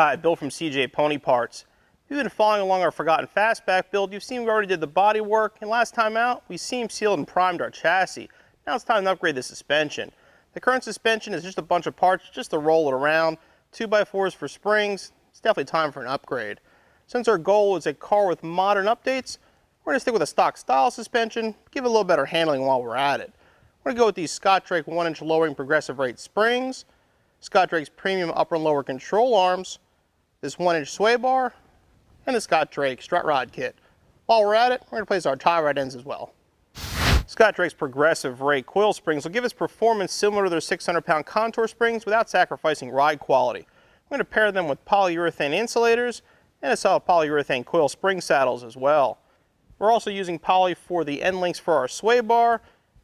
Hi, Bill from CJ Pony Parts. If you've been following along our Forgotten Fastback build, you've seen we already did the body work, and last time out, we seam sealed and primed our chassis. Now it's time to upgrade the suspension. The current suspension is just a bunch of parts just to roll it around, 2x4s for springs. It's definitely time for an upgrade. Since our goal is a car with modern updates, we're going to stick with a stock style suspension, give it a little better handling while we're at it. We're going to go with these Scott Drake 1-inch lowering progressive rate springs, Scott Drake's premium upper and lower control arms, this 1-inch sway bar, and the Scott Drake strut rod kit. While we're at it, we're going to place our tie rod ends as well. Scott Drake's progressive rate coil springs will give us performance similar to their 600-pound contour springs without sacrificing ride quality. We're going to pair them with polyurethane insulators and a solid polyurethane coil spring saddles as well. We're also using poly for the end links for our sway bar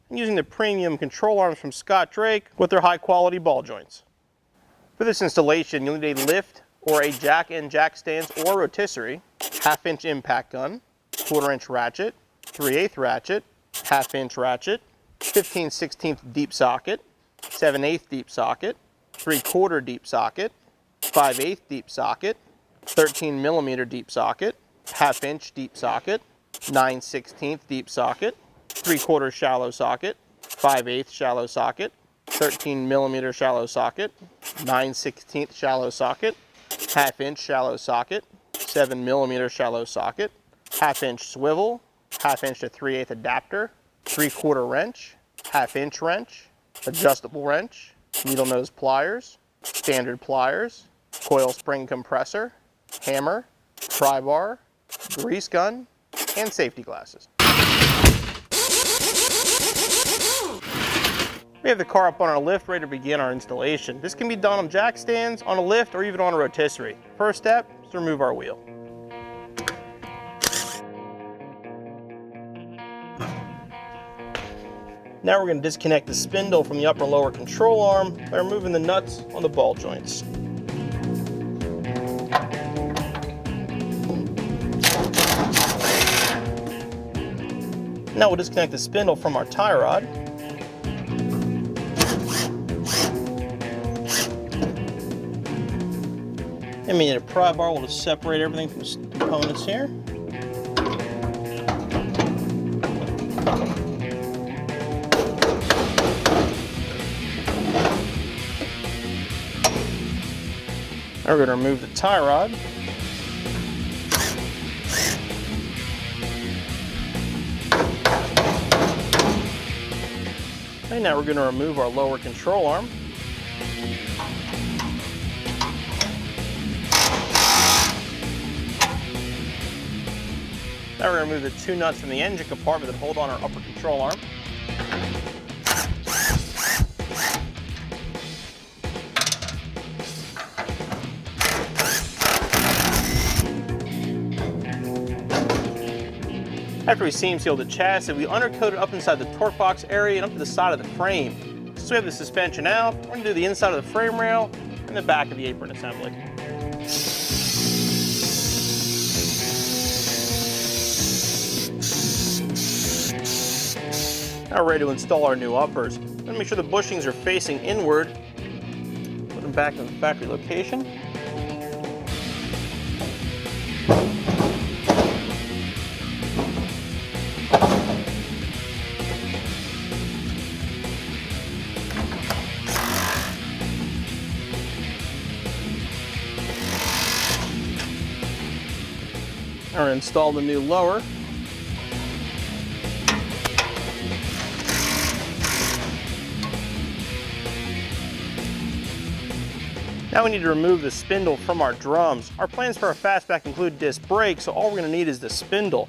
and using the premium control arms from Scott Drake with their high-quality ball joints. For this installation, you'll need a lift or a jack and jack stands or rotisserie, 1/2-inch impact gun, 1/4-inch ratchet, 3/8 ratchet, 1/2-inch ratchet, 15/16 deep socket, 7/8 deep socket, 3/4 deep socket, 5/8 deep socket, 13mm deep socket, 1/2-inch deep socket, 9/16 deep socket, 3/4 shallow socket, 5/8 shallow socket, 13mm shallow socket, 9/16 shallow socket, 1/2-inch shallow socket, 7mm shallow socket, 1/2-inch swivel, 1/2-inch to 3/8 adapter, 3/4 wrench, 1/2-inch wrench, adjustable wrench, needle nose pliers, standard pliers, coil spring compressor, hammer, pry bar, grease gun, and safety glasses. We have the car up on our lift ready to begin our installation. This can be done on jack stands, on a lift, or even on a rotisserie. First step is to remove our wheel. Now we're going to disconnect the spindle from the upper and lower control arm by removing the nuts on the ball joints. Now we'll disconnect the spindle from our tie rod. And we need a pry bar. We'll just separate everything from the components here. Now we're going to remove the tie rod. And now we're going to remove our lower control arm. Now we're going to remove the two nuts from the engine compartment that hold on our upper control arm. After we seam sealed the chassis, we undercoated up inside the torque box area and up to the side of the frame. Since we have the suspension out, we're going to do the inside of the frame rail and the back of the apron assembly. Now we're ready to install our new uppers. We're going to make sure the bushings are facing inward. Put them back in the factory location. Now we're going to install the new lower. Now we need to remove the spindle from our drums. Our plans for our Fastback include disc brakes, so all we're going to need is the spindle.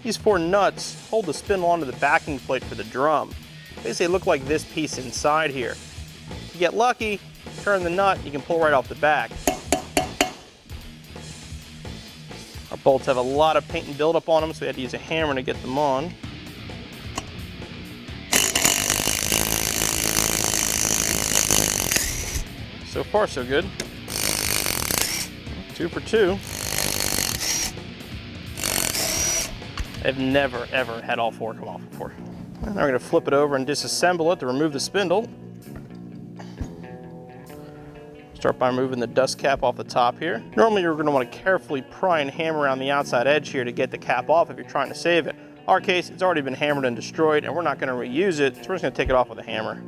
These 4 nuts hold the spindle onto the backing plate for the drum. Basically, they look like this piece inside here. If you get lucky, turn the nut, you can pull right off the back. Our bolts have a lot of paint and buildup on them, so we had to use a hammer to get them on. So far, so good. 2 for 2. I've never, ever had all 4 come off before. Now we're going to flip it over and disassemble it to remove the spindle. Start by removing the dust cap off the top here. Normally you're going to want to carefully pry and hammer around the outside edge here to get the cap off if you're trying to save it. In our case, it's already been hammered and destroyed, and we're not going to reuse it, so we're just going to take it off with a hammer.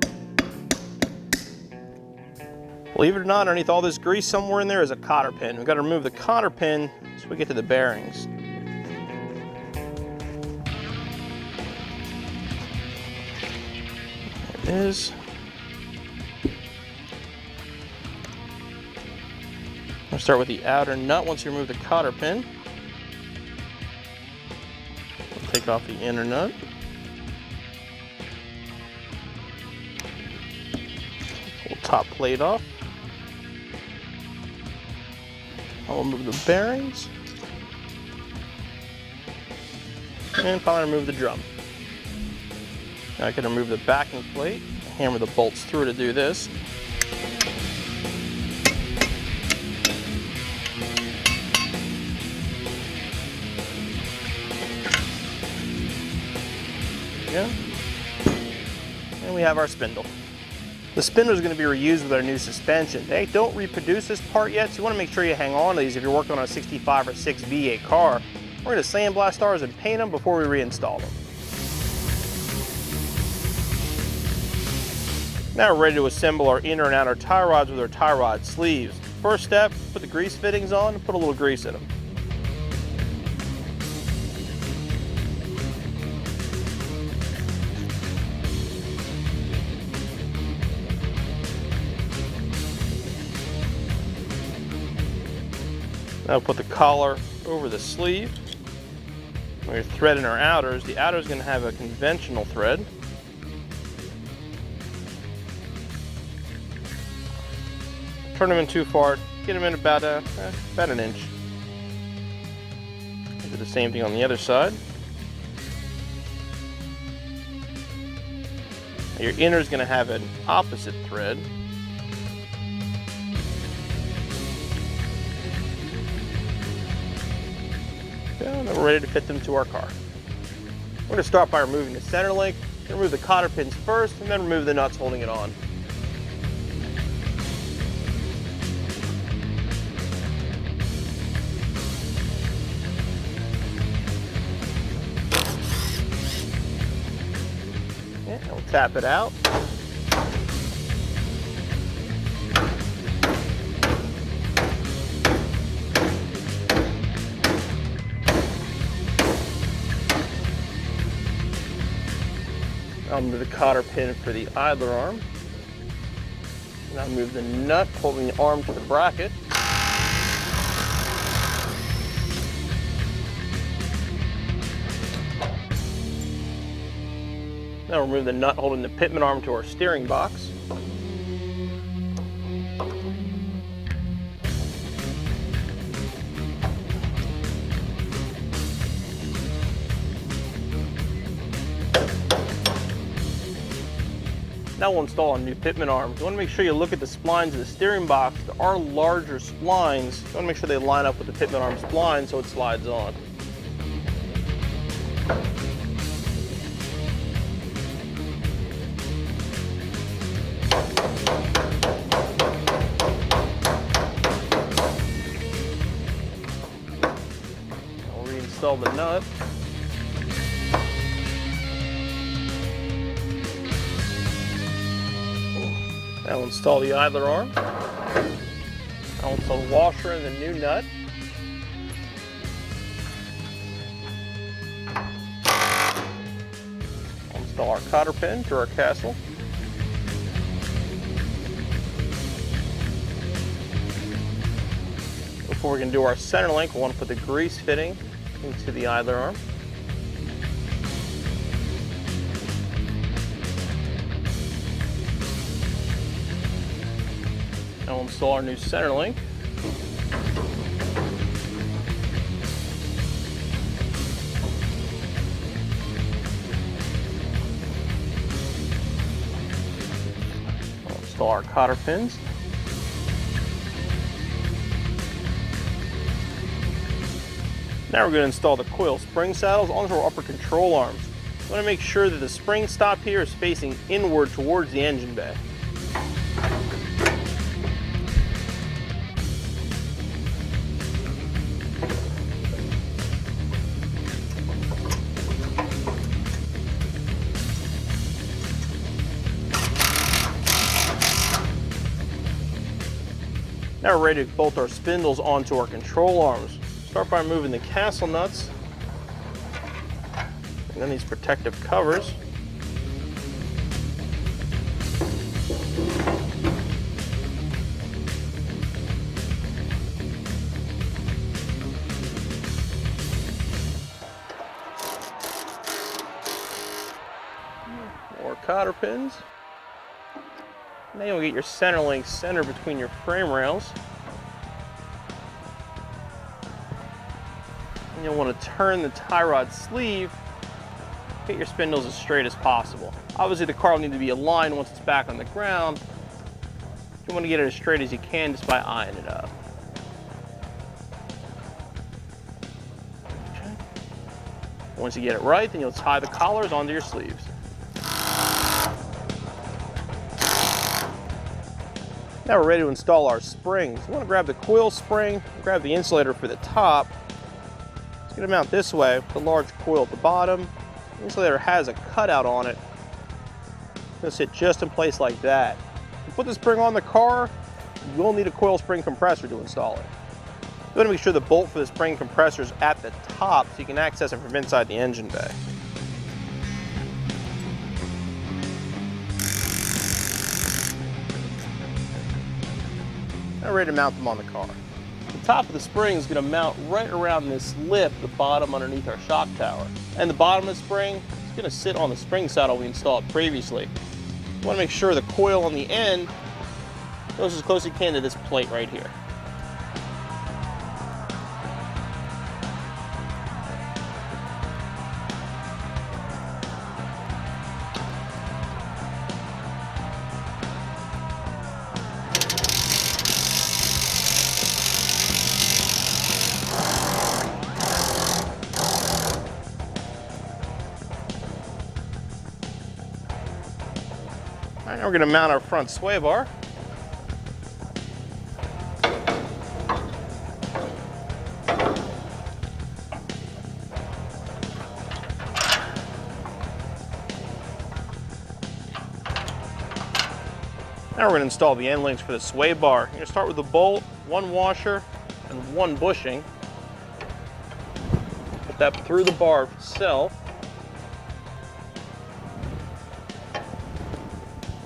Believe it or not, underneath all this grease somewhere in there is a cotter pin. We've got to remove the cotter pin so we get to the bearings. There it is. We'll start with the outer nut once you remove the cotter pin. We'll take off the inner nut. Pull the top plate off. I'll remove the bearings. And finally remove the drum. Now I can remove the backing plate, hammer the bolts through to do this. Yeah. And we have our spindle. The spindle is going to be reused with our new suspension. They don't reproduce this part yet, so you want to make sure you hang on to these if you're working on a 65 or 6 V8 car. We're going to sandblast ours and paint them before we reinstall them. Now we're ready to assemble our inner and outer tie rods with our tie rod sleeves. First step, put the grease fittings on and put a little grease in them. Now put the collar over the sleeve. We're threading our outers. The outer is going to have a conventional thread. Turn them in too far, get them in about an inch. Do the same thing on the other side. Your inner is going to have an opposite thread. And then we're ready to fit them to our car. We're going to start by removing the center link, remove the cotter pins first, and then remove the nuts holding it on. And we'll tap it out. I'll move the cotter pin for the idler arm. And I'll move the nut holding the arm to the bracket. Now remove the nut holding the pitman arm to our steering box. Now we'll install our new pitman arm. You want to make sure you look at the splines of the steering box. There are larger splines. You want to make sure they line up with the pitman arm spline so it slides on. I'll reinstall the nut. I'll install the idler arm. I'll install the washer and the new nut. I'll install our cotter pin to our castle. Before we can do our center link, we want to put the grease fitting into the idler arm. Now we'll install our new center link. We'll install our cotter pins. Now we're going to install the Coil spring saddles onto our upper control arms. You want to make sure that the spring stop here is facing inward towards the engine bay. Now we're ready to bolt our spindles onto our control arms. Start by removing the castle nuts, and then these protective covers. More cotter pins. Now you'll get your center link centered between your frame rails. And you'll want to turn the tie rod sleeve, get your spindles as straight as possible. Obviously the car will need to be aligned once it's back on the ground. You want to get it as straight as you can just by eyeing it up. Okay. Once you get it right, then you'll tie the collars onto your sleeves. Now we're ready to install our springs. You want to grab the coil spring, grab the insulator for the top. It's going to mount this way with the large coil at the bottom. The insulator has a cutout on it. It's going to sit just in place like that. To put the spring on the car, you will need a coil spring compressor to install it. You want to make sure the bolt for the spring compressor is at the top so you can access it from inside the engine bay. Now we're ready to mount them on the car. The top of the spring is going to mount right around this lip, the bottom underneath our shock tower. And the bottom of the spring is going to sit on the spring saddle we installed previously. You want to make sure the coil on the end goes as close as you can to this plate right here. All right, now we're going to mount our front sway bar. Now we're going to install the end links for the sway bar. You're going to start with a bolt, one washer, and one bushing. Put that through the bar itself.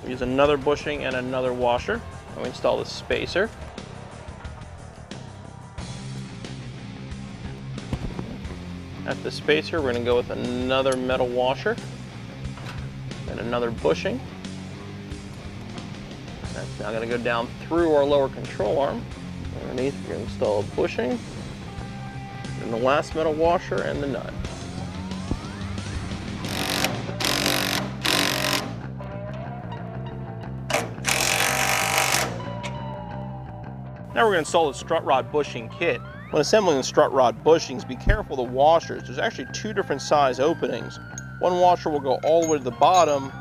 Use another bushing and another washer. And we install the spacer. At the spacer, we're going to go with another metal washer and another bushing. That's now going to go down through our lower control arm. Underneath, we're going to install a bushing, and the last metal washer and the nut. Now we're going to install the strut rod bushing kit. When assembling the strut rod bushings, be careful of the washers. There's actually two different size openings. One washer will go all the way to the bottom,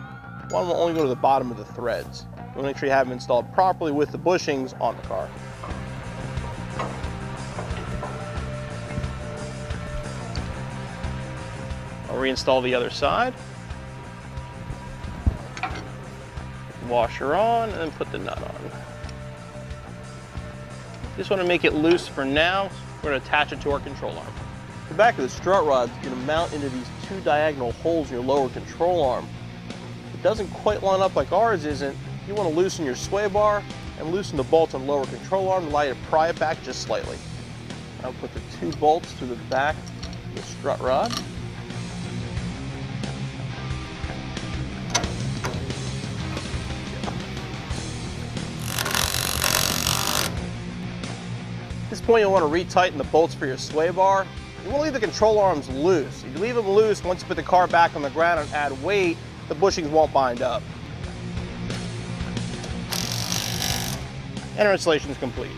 one will only go to the bottom of the threads. You want to make sure you have them installed properly with the bushings on the car. I'll reinstall the other side. Washer on, and then put the nut on. Just want to make it loose for now. We're going to attach it to our control arm. The back of the strut rod is going to mount into these two diagonal holes in your lower control arm. It doesn't quite line up like ours isn't. You want to loosen your sway bar and loosen the bolts on the lower control arm to allow you to pry it back just slightly. I'll put the two bolts through the back of the strut rod. At this point, you'll want to retighten the bolts for your sway bar. You want to leave the control arms loose. If you leave them loose, once you put the car back on the ground and add weight, the bushings won't bind up. And our installation is complete.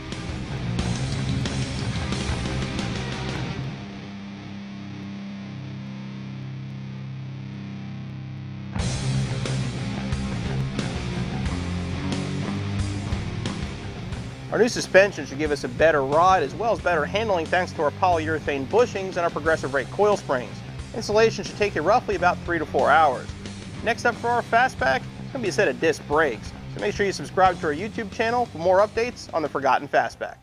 Our new suspension should give us a better ride as well as better handling thanks to our polyurethane bushings and our progressive rate coil springs. Installation should take you roughly about 3 to 4 hours. Next up for our Fastback, it's going to be a set of disc brakes. So make sure you subscribe to our YouTube channel for more updates on the Forgotten Fastback.